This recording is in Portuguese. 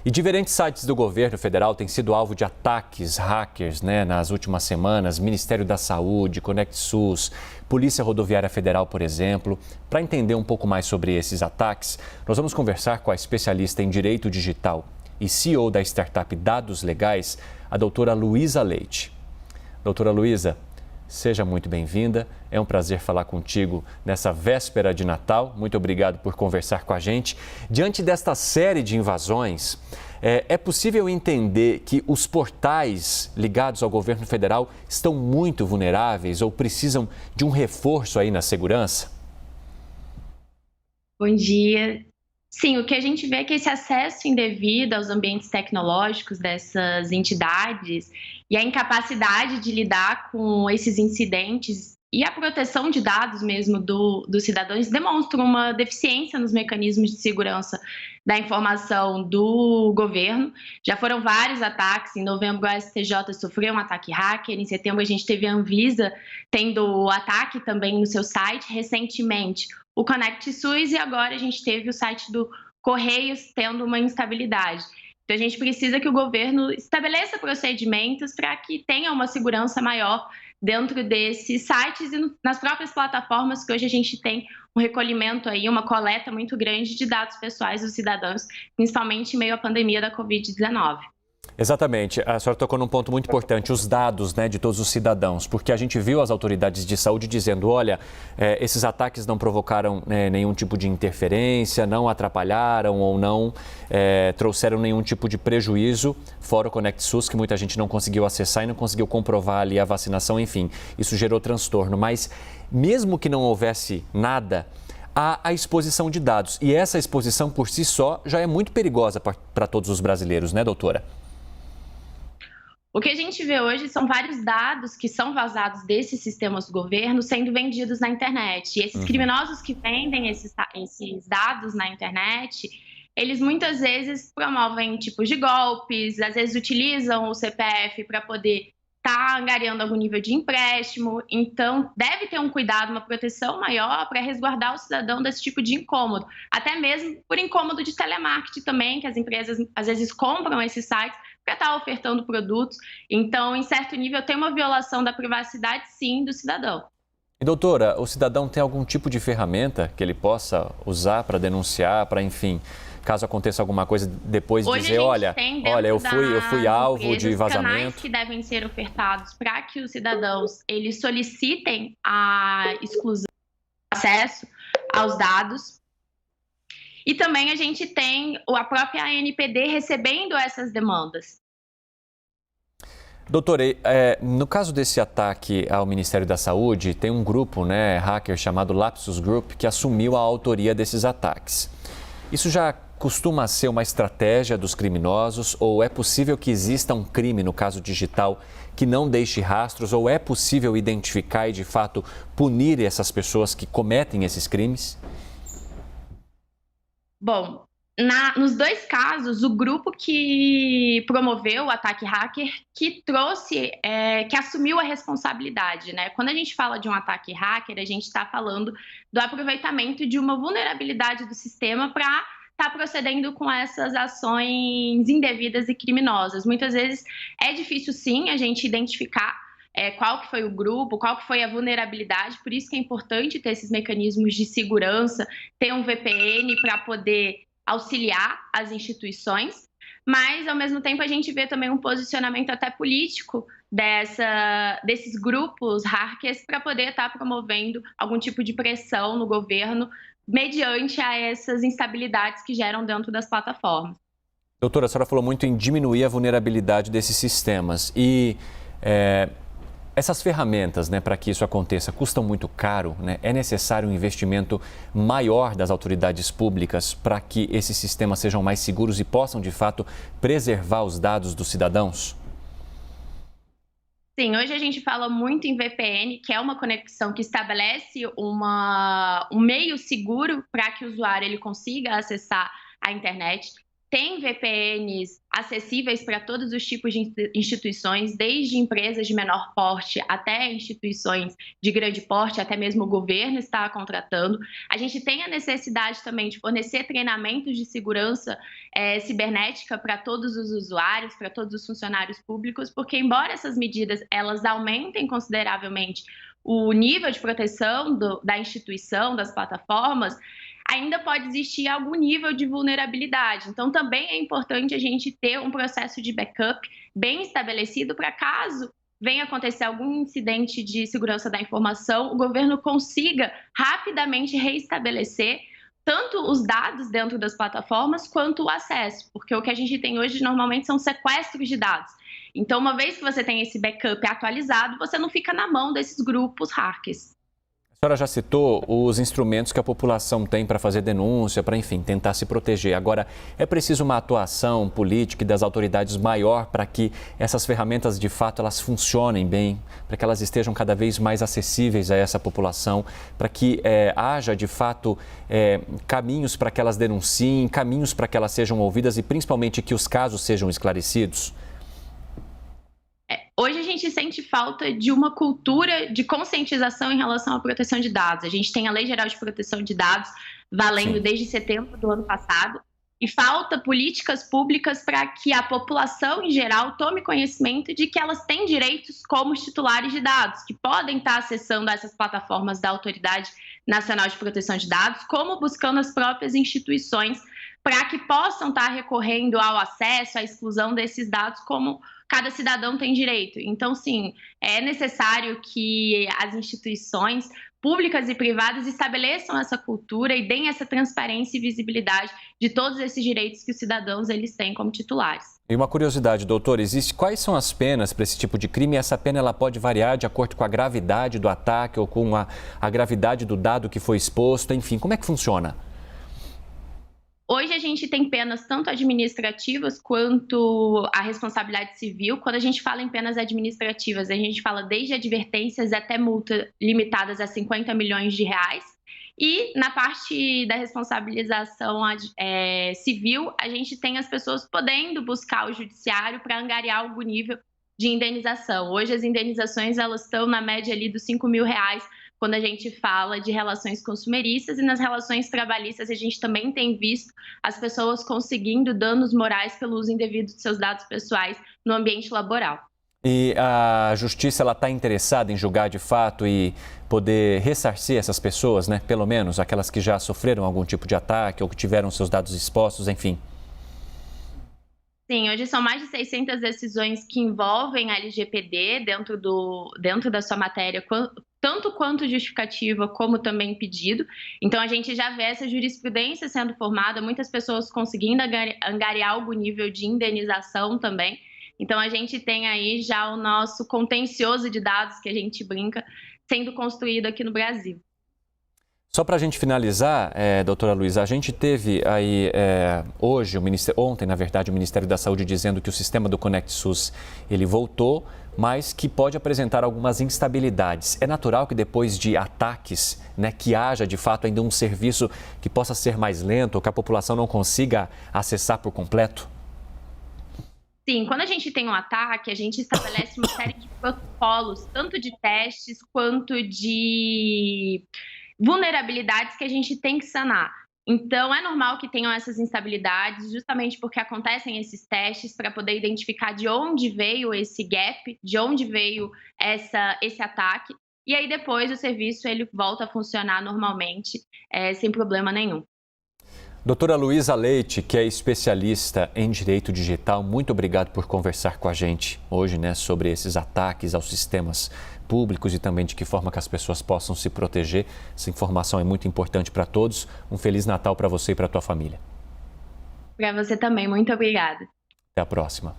E diferentes sites do governo federal têm sido alvo de ataques hackers, nas últimas semanas. Ministério da Saúde, ConectSUS, Polícia Rodoviária Federal, por exemplo. Para entender um pouco mais sobre esses ataques, nós vamos conversar com a especialista em Direito Digital e CEO da startup Dados Legais, a doutora Luísa Leite. Doutora Luísa, seja muito bem-vinda. É um prazer falar contigo nessa véspera de Natal. Muito obrigado por conversar com a gente. Diante desta série de invasões, é possível entender que os portais ligados ao governo federal estão muito vulneráveis ou precisam de um reforço aí na segurança? Bom dia. Sim, o que a gente vê é que esse acesso indevido aos ambientes tecnológicos dessas entidades e a incapacidade de lidar com esses incidentes e a proteção de dados mesmo dos cidadãos demonstram uma deficiência nos mecanismos de segurança da informação do governo. Já foram vários ataques. Em novembro, a STJ sofreu um ataque hacker. Em setembro, a gente teve a Anvisa tendo ataque também no seu site. Recentemente, o ConectSUS, e agora a gente teve o site do Correios tendo uma instabilidade. Então, a gente precisa que o governo estabeleça procedimentos para que tenha uma segurança maior dentro desses sites e nas próprias plataformas, que hoje a gente tem um recolhimento aí, uma coleta muito grande de dados pessoais dos cidadãos, principalmente em meio à pandemia da Covid-19. Exatamente. A senhora tocou num ponto muito importante, os dados, de todos os cidadãos, porque a gente viu as autoridades de saúde dizendo, olha, esses ataques não provocaram nenhum tipo de interferência, não atrapalharam ou não trouxeram nenhum tipo de prejuízo, fora o ConectSUS, que muita gente não conseguiu acessar e não conseguiu comprovar ali a vacinação, enfim, isso gerou transtorno. Mas mesmo que não houvesse nada, há a exposição de dados, e essa exposição por si só já é muito perigosa para todos os brasileiros, né, doutora? O que a gente vê hoje são vários dados que são vazados desses sistemas do governo sendo vendidos na internet. E esses criminosos que vendem esses dados na internet, eles muitas vezes promovem tipos de golpes, às vezes utilizam o CPF para poder estar angariando algum nível de empréstimo. Então, deve ter um cuidado, uma proteção maior para resguardar o cidadão desse tipo de incômodo. Até mesmo por incômodo de telemarketing também, que as empresas às vezes compram esses sites para estar ofertando produtos. Então, em certo nível, tem uma violação da privacidade, sim, do cidadão. E, doutora, o cidadão tem algum tipo de ferramenta que ele possa usar para denunciar, para, enfim, caso aconteça alguma coisa, depois Hoje dizer, olha, eu fui alvo de vazamento? Canais que devem ser ofertados para que os cidadãos eles solicitem a exclusão do acesso aos dados. E também a gente tem a própria ANPD recebendo essas demandas. Doutora, no caso desse ataque ao Ministério da Saúde, tem um grupo, hacker chamado Lapsus Group, que assumiu a autoria desses ataques. Isso já costuma ser uma estratégia dos criminosos ou é possível que exista um crime, no caso digital, que não deixe rastros, ou é possível identificar e, de fato, punir essas pessoas que cometem esses crimes? Bom, nos dois casos, o grupo que promoveu o ataque hacker que trouxe, que assumiu a responsabilidade, né? Quando a gente fala de um ataque hacker, a gente está falando do aproveitamento de uma vulnerabilidade do sistema para estar procedendo com essas ações indevidas e criminosas. Muitas vezes é difícil, sim, a gente identificar qual que foi o grupo, qual que foi a vulnerabilidade, por isso que é importante ter esses mecanismos de segurança, ter um VPN para poder auxiliar as instituições, mas, ao mesmo tempo, a gente vê também um posicionamento até político desses grupos hackers para poder estar promovendo algum tipo de pressão no governo mediante a essas instabilidades que geram dentro das plataformas. Doutora, a senhora falou muito em diminuir a vulnerabilidade desses sistemas e essas ferramentas, para que isso aconteça, custam muito caro, É necessário um investimento maior das autoridades públicas para que esses sistemas sejam mais seguros e possam, de fato, preservar os dados dos cidadãos? Sim, hoje a gente fala muito em VPN, que é uma conexão que estabelece um meio seguro para que o usuário ele consiga acessar a internet. tem VPNs acessíveis para todos os tipos de instituições, desde empresas de menor porte até instituições de grande porte, até mesmo o governo está contratando. A gente tem a necessidade também de fornecer treinamentos de segurança cibernética para todos os usuários, para todos os funcionários públicos, porque embora essas medidas elas aumentem consideravelmente o nível de proteção da instituição, das plataformas, ainda pode existir algum nível de vulnerabilidade. Então, também é importante a gente ter um processo de backup bem estabelecido para caso venha acontecer algum incidente de segurança da informação, o governo consiga rapidamente reestabelecer tanto os dados dentro das plataformas quanto o acesso, porque o que a gente tem hoje normalmente são sequestros de dados. Então, uma vez que você tem esse backup atualizado, você não fica na mão desses grupos hackers. A senhora já citou os instrumentos que a população tem para fazer denúncia, para, enfim, tentar se proteger. Agora, é preciso uma atuação política e das autoridades maior para que essas ferramentas, de fato, elas funcionem bem, para que elas estejam cada vez mais acessíveis a essa população, para que haja, de fato, caminhos para que elas denunciem, caminhos para que elas sejam ouvidas e, principalmente, que os casos sejam esclarecidos? Hoje a gente sente falta de uma cultura de conscientização em relação à proteção de dados. A gente tem a Lei Geral de Proteção de Dados valendo desde setembro do ano passado e falta políticas públicas para que a população em geral tome conhecimento de que elas têm direitos como titulares de dados, que podem estar acessando essas plataformas da Autoridade Nacional de Proteção de Dados, como buscando as próprias instituições para que possam estar recorrendo ao acesso, à exclusão desses dados como cada cidadão tem direito. Então, sim, é necessário que as instituições públicas e privadas estabeleçam essa cultura e deem essa transparência e visibilidade de todos esses direitos que os cidadãos eles têm como titulares. E uma curiosidade, doutor, quais são as penas para esse tipo de crime? Essa pena ela pode variar de acordo com a gravidade do ataque ou com a gravidade do dado que foi exposto, enfim, como é que funciona? Hoje a gente tem penas tanto administrativas quanto a responsabilidade civil. Quando a gente fala em penas administrativas, a gente fala desde advertências até multa limitadas a 50 milhões de reais. E na parte da responsabilização civil, a gente tem as pessoas podendo buscar o judiciário para angariar algum nível de indenização. Hoje as indenizações elas estão na média ali dos 5 mil reais, quando a gente fala de relações consumeristas, e nas relações trabalhistas a gente também tem visto as pessoas conseguindo danos morais pelo uso indevido de seus dados pessoais no ambiente laboral. E a justiça está interessada em julgar de fato e poder ressarcir essas pessoas, né? Pelo menos aquelas que já sofreram algum tipo de ataque ou que tiveram seus dados expostos, enfim. Sim, hoje são mais de 600 decisões que envolvem a LGPD dentro da sua matéria, tanto quanto justificativa como também pedido. Então, a gente já vê essa jurisprudência sendo formada, muitas pessoas conseguindo angariar algum nível de indenização também. Então, a gente tem aí já o nosso contencioso de dados, que a gente brinca, sendo construído aqui no Brasil. Só para a gente finalizar, doutora Luísa, a gente teve aí ontem, na verdade, o Ministério da Saúde dizendo que o sistema do Conect SUS ele voltou, mas que pode apresentar algumas instabilidades. É natural que depois de ataques, né, que haja de fato ainda um serviço que possa ser mais lento ou que a população não consiga acessar por completo? Sim, quando a gente tem um ataque, a gente estabelece uma série de protocolos, tanto de testes quanto de vulnerabilidades que a gente tem que sanar. Então, é normal que tenham essas instabilidades, justamente porque acontecem esses testes para poder identificar de onde veio esse gap, de onde veio esse ataque, e aí depois o serviço ele volta a funcionar normalmente, sem problema nenhum. Doutora Luísa Leite, que é especialista em direito digital, muito obrigado por conversar com a gente hoje, né, sobre esses ataques aos sistemas públicos e também de que forma que as pessoas possam se proteger. Essa informação é muito importante para todos. Um Feliz Natal para você e para a tua família. Para você também, muito obrigada. Até a próxima.